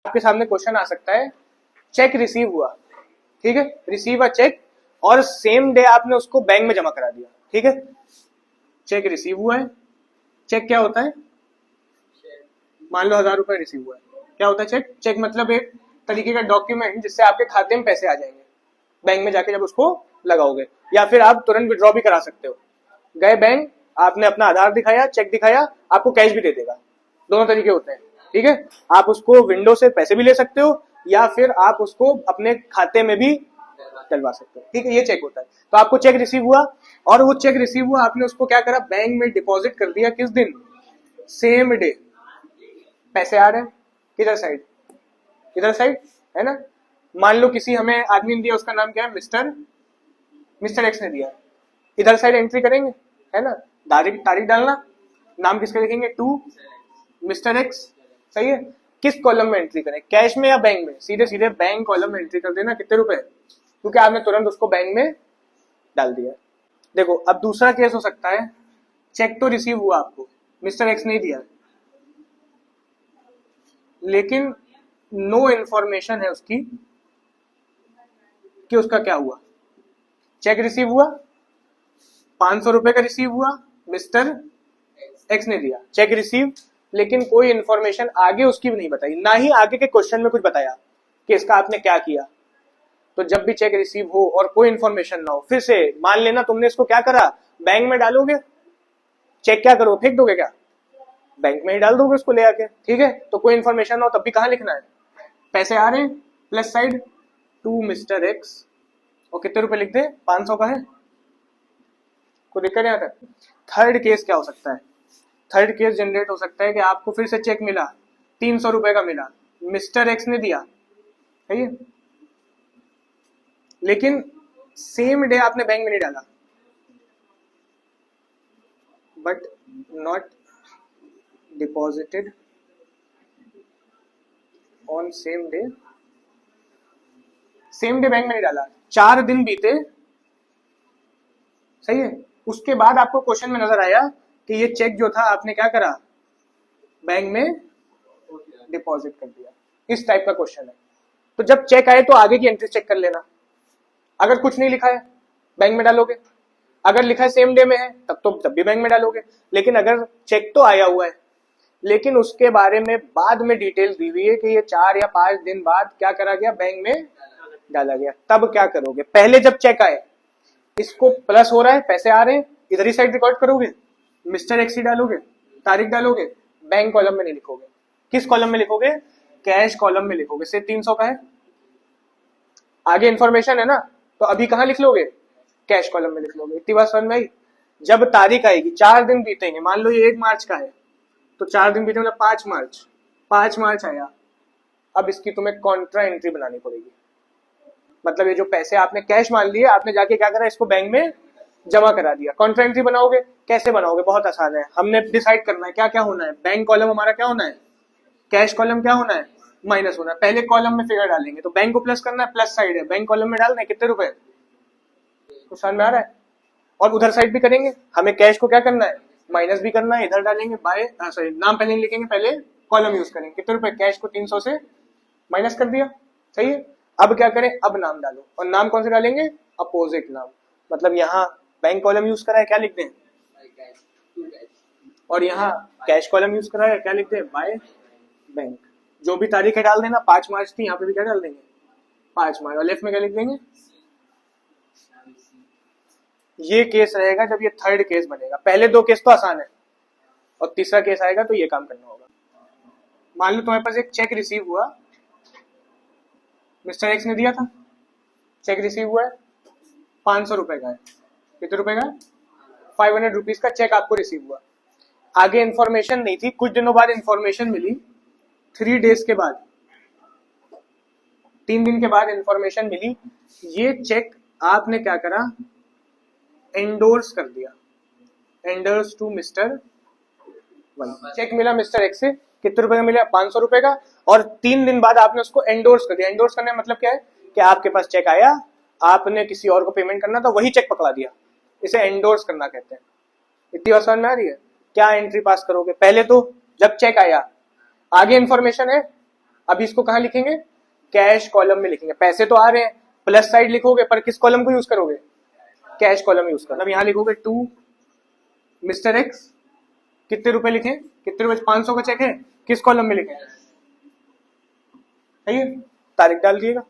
आपके सामने क्वेश्चन आ सकता है, चेक रिसीव हुआ, ठीक है, रिसीव अ चेक, और सेम डे आपने उसको बैंक में जमा करा दिया, ठीक है, चेक रिसीव हुआ है। चेक क्या होता है? मान लो 1000 रुपए रिसीव हुआ है, क्या होता है चेक? चेक मतलब एक तरीके का डॉक्यूमेंट जिससे आपके खाते में पैसे आ जाएंगे बैंक में जाके जब उसको लगाओगे, या फिर आप तुरंत विड्रॉ भी करा सकते हो। गए बैंक, आपने अपना आधार दिखाया, चेक दिखाया, आपको कैश भी दे देगा, दोनों तरीके होते हैं, ठीक है। आप उसको विंडो से पैसे भी ले सकते हो, या फिर आप उसको अपने खाते में भी डलवा सकते हो, ठीक है, ये चेक होता है। तो आपको चेक रिसीव हुआ, और वो चेक रिसीव हुआ, आपने उसको क्या करा, बैंक में डिपॉजिट कर दिया, किस दिन? Same day. पैसे आ रहे हैं किधर साइड? इधर साइड, है ना। मान लो किसी हमें आदमी ने दिया, उसका नाम क्या है? मिस्टर एक्स ने दिया, इधर साइड एंट्री करेंगे, है ना, तारीख डालना, नाम किसका लिखेंगे? टू मिस्टर एक्स, सही है। किस कॉलम में एंट्री करें, कैश में या बैंक में? सीधे सीधे बैंक कॉलम में एंट्री कर देना, कितने रुपए, क्योंकि आपने तुरंत उसको बैंक में डाल दिया। देखो अब दूसरा केस हो सकता है, चेक तो रिसीव हुआ आपको, मिस्टर एक्स ने दिया, लेकिन नो इन्फॉर्मेशन है उसकी कि उसका क्या हुआ। चेक रिसीव हुआ, 500 रुपए का रिसीव हुआ, मिस्टर एक्स ने दिया, चेक रिसीव, लेकिन कोई इन्फॉर्मेशन आगे उसकी भी नहीं बताई, ना ही आगे के क्वेश्चन में कुछ बताया कि इसका आपने क्या किया। तो जब भी चेक रिसीव हो और कोई इन्फॉर्मेशन ना हो, फिर से मान लेना तुमने इसको क्या करा, बैंक में डालोगे, चेक क्या करोगे, फेंक दोगे क्या? बैंक में ही डाल दोगे उसको ले आके, ठीक है। तो कोई इन्फॉर्मेशन ना हो तब भी कहां लिखना है? पैसे आ रहे हैं, plus side, to mister X, और कितने रुपए लिख दे? 500 का है, कोई दिक्कत नहीं आता। थर्ड केस क्या हो सकता है? थर्ड केस जनरेट हो सकता है कि आपको फिर से चेक मिला, 300 रुपए का मिला, मिस्टर एक्स ने दिया, है, लेकिन सेम डे आपने बैंक में नहीं डाला, but not deposited on same day, same day bank में नहीं डाला, 4 दिन बीते, सही है, उसके बाद आपको क्वेश्चन में नजर आया कि ये चेक जो था आपने क्या करा, बैंक में डिपॉजिट कर दिया, इस टाइप का क्वेश्चन है। तो जब चेक आए तो आगे की एंट्री चेक कर लेना, अगर कुछ नहीं लिखा है बैंक में डालोगे, अगर लिखा है सेम डे में है तब भी बैंक में डालोगे, लेकिन अगर चेक तो आया हुआ है, लेकिन उसके बारे में बाद में डिटेल दी हुई है कि ये 4 या 5 दिन बाद क्या करा गया, बैंक में डाला गया, तब क्या करोगे? पहले जब चेक आए, इसको प्लस हो रहा है, पैसे आ रहे हैं, इधर ही साइड रिकॉर्ड करोगे, मिस्टर एक्स ही डालोगे, तारीख डालोगे, बैंक कॉलम में नहीं लिखोगे, किस कॉलम में लिखोगे? कैश कॉलम में लिखोगे। से 300 का है, आगे इंफॉर्मेशन है ना, तो अभी कहां लिख लोगे? कैश कॉलम में लिख लोगे। इतनी बात समझ में आई? जब तारीख आएगी, 4 दिन बीतेंगे, मान लो ये 1 मार्च का है, तो 4 दिन बीते मतलब 5 मार्च आया, अब इसकी तुम्हें कॉन्ट्रा एंट्री बनानी पड़ेगी। मतलब ये जो पैसे आपने कैश मान लिए, आपने जाके क्या करा, इसको बैंक में जमा करा दिया। कॉन्ट्रा एंट्री बनाओगे, कैसे बनाओगे? बहुत आसान है, हमने डिसाइड करना है क्या क्या होना है। बैंक कॉलम हमारा क्या होना है, कैश कॉलम क्या होना है, माइनस होना है। पहले कॉलम में फिगर डालेंगे, तो बैंक को प्लस करना है, प्लस साइड है, बैंक कॉलम में डालना है, कितने रुपए, तो समझ में आ रहा है। और उधर साइड भी करेंगे, हमें कैश को क्या करना है, माइनस भी करना है, इधर डालेंगे बाय, सॉरी नाम पहले नहीं लिखेंगे, पहले कॉलम यूज करेंगे, कितने रुपए, कैश को 300 से माइनस कर दिया, सही है। अब क्या करें, अब नाम डालो, और नाम कौन से डालेंगे, अपोजिट नाम, मतलब यहाँ बैंक कॉलम यूज करा है, क्या लिख दें, और यहाँ कैश कॉलम यूज करा है, क्या लिख दें, बाय बैंक। जो भी तारीख है डाल देना, 5 मार्च थी, यहाँ पे भी क्या डाल देंगे, 5 मार्च, और लेफ्ट में क्या लिख देंगे। ये केस रहेगा जब ये थर्ड केस बनेगा। पहले 2 केस तो आसान है, और तीसरा केस आएगा तो ये काम करना होगा। मान लो तुम्हारे पास एक चेक रिसीव हुआ, मिस्टर एक्स ने दिया था, चेक रिसीव हुआ है, 500 रुपए का है, कितने रुपए का, 500 रुपीज का चेक आपको रिसीव हुआ। आगे इंफॉर्मेशन नहीं थी, कुछ दिनों बाद इंफॉर्मेशन मिली, 3 डेज के बाद, 3 दिन के बाद इंफॉर्मेशन मिली, ये चेक आपने क्या करा, एंडोर्स कर दिया, endorse to mister Y. Cheque मिला मिस्टर एक्स से, कितने रुपए का मिला, 500 रुपए का, और 3 दिन बाद आपने उसको एंडोर्स कर दिया। एंडोर्स करने का मतलब क्या है कि आपके पास चेक आया, आपने किसी और को पेमेंट करना था, वही चेक पकड़ा दिया, इसे एंडोर्स करना कहते हैं। इतनी बात समझ में आ रही है? क्या एंट्री पास करोगे? पहले तो जब चेक आया, आगे इंफॉर्मेशन है, अब इसको कहाँ लिखेंगे, कैश कॉलम में लिखेंगे। पैसे तो आ रहे हैं, प्लस साइड लिखोगे पर किस कॉलम को यूज करोगे, कैश कॉलम यूज करो। अब यहाँ लिखोगे टू मिस्टर एक्स, कितने रुपए लिखें, कितने रुपए, 500 का चेक है, किस कॉलम में लिखें, सही है, तारीख डाल दिएगा।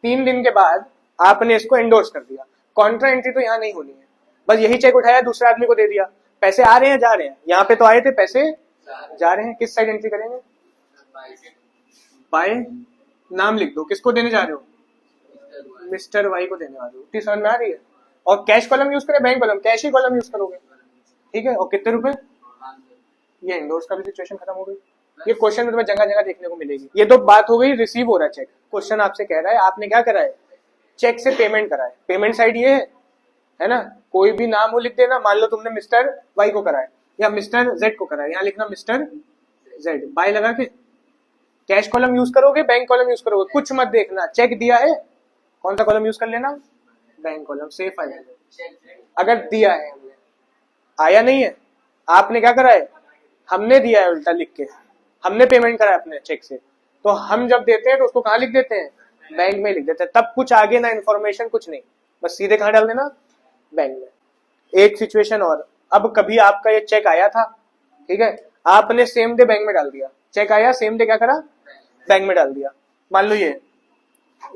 3 दिन के बाद आपने इसको एंडोर्स कर दिया, कॉन्ट्रा एंट्री तो यहाँ नहीं होनी है, बस यही चेक उठाया दूसरे आदमी को दे दिया, पैसे आ रहे हैं जा रहे हैं, यहाँ पे तो आए थे पैसे जा रहे हैं, किस साइड एंट्री करेंगे, बाय, नाम लिख दो, किसको देने जा रहे हो, मिस्टर वाई को देने वाले हो, इतनी समझ में आ रही है। और कैश कॉलम यूज करें, बैंक कॉलम, कैश ही कॉलम यूज करोगे, ठीक है। और कितने रुपए, ये एंडोर्स का भी सिचुएशन खत्म हो गई। ये क्वेश्चन में तुम्हें जगह जगह देखने को मिलेगी। ये तो बात हो गई रिसीव हो रहा है चेक, क्वेश्चन आपसे कह रहा है आपने क्या करा है, चेक से पेमेंट करा है, पेमेंट साइड ये है ना, कोई भी नाम हो लिख देना, मान लो तुमने मिस्टर वाई को करा है या मिस्टर जेड को करा है, यहाँ लिखना मिस्टर जेड, बाय लगा के। कैश कॉलम यूज करोगे, बैंक कॉलम यूज करोगे, कुछ मत देखना, चेक दिया है कौन सा कॉलम यूज कर लेना, बैंक कॉलम, सेफ आ जाएगा। अगर दिया है हमने, आया नहीं है, आपने क्या करा है, हमने दिया है उल्टा लिख के, हमने पेमेंट करा है अपने चेक से, तो हम जब देते हैं तो उसको कहाँ लिख देते हैं, बैंक में लिख देते हैं, तब कुछ आगे ना इन्फॉर्मेशन कुछ नहीं, बस सीधे कहाँ डाल देना, बैंक में। एक सिचुएशन और, अब कभी आपका ये चेक आया था, ठीक है, आपने सेम डे बैंक में डाल दिया, चेक आया सेम डे क्या करा, बैंक में डाल दिया। मान लो ये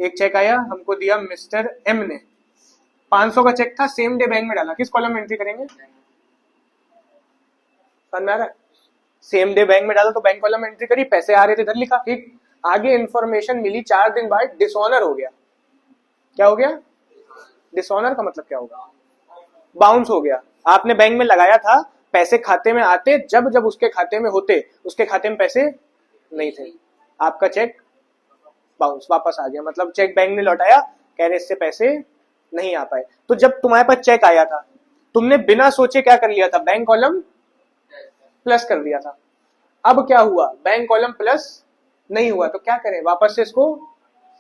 एक चेक आया, हमको दिया मिस्टर एम ने, 500 का चेक था, सेम डे बैंक में डाला, किस कॉलम में एंट्री करेंगे, समझ में आ रहा है, सेम डे बैंक में डाला तो बैंक कॉलम में एंट्री करी, पैसे आ रहे थे इधर लिखा, ठीक। आगे इन्फॉर्मेशन मिली 4 दिन बाद, डिसऑनर हो गया, क्या हो गया, डिसऑनर का मतलब क्या होगा, बाउंस हो गया। आपने बैंक में लगाया था, पैसे खाते में आते जब जब उसके खाते में होते, उसके खाते में पैसे नहीं थे, आपका चेक बाउंस वापस आ गया, मतलब चेक बैंक ने लौटाया, कह रहे इससे पैसे नहीं आ पाए। तो जब तुम्हारे पास चेक आया था, तुमने बिना सोचे क्या कर लिया था, बैंक कॉलम प्लस कर दिया था। अब क्या हुआ, बैंक कॉलम प्लस नहीं हुआ, तो क्या करें, वापस से इसको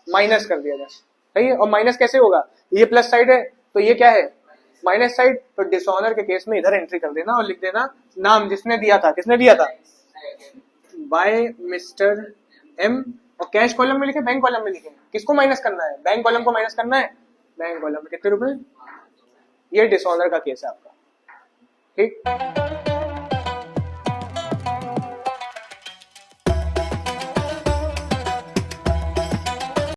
माइनस कर दिया जाए, सही है। और माइनस कैसे होगा, ये प्लस साइड है तो ये क्या है, माइनस साइड, तो डिसऑनर के केस में इधर एंट्री कर देना और लिख देना नाम जिसने दिया था, किसने दिया था, बाय मिस्टर एम, और कैश कॉलम में लिखे, बैंक कॉलम में लिखे, किसको माइनस करना है, बैंक कॉलम को माइनस करना है, बैंक कॉलम में कितने रुपए, ये डिसऑनर का केस है आपका, ठीक।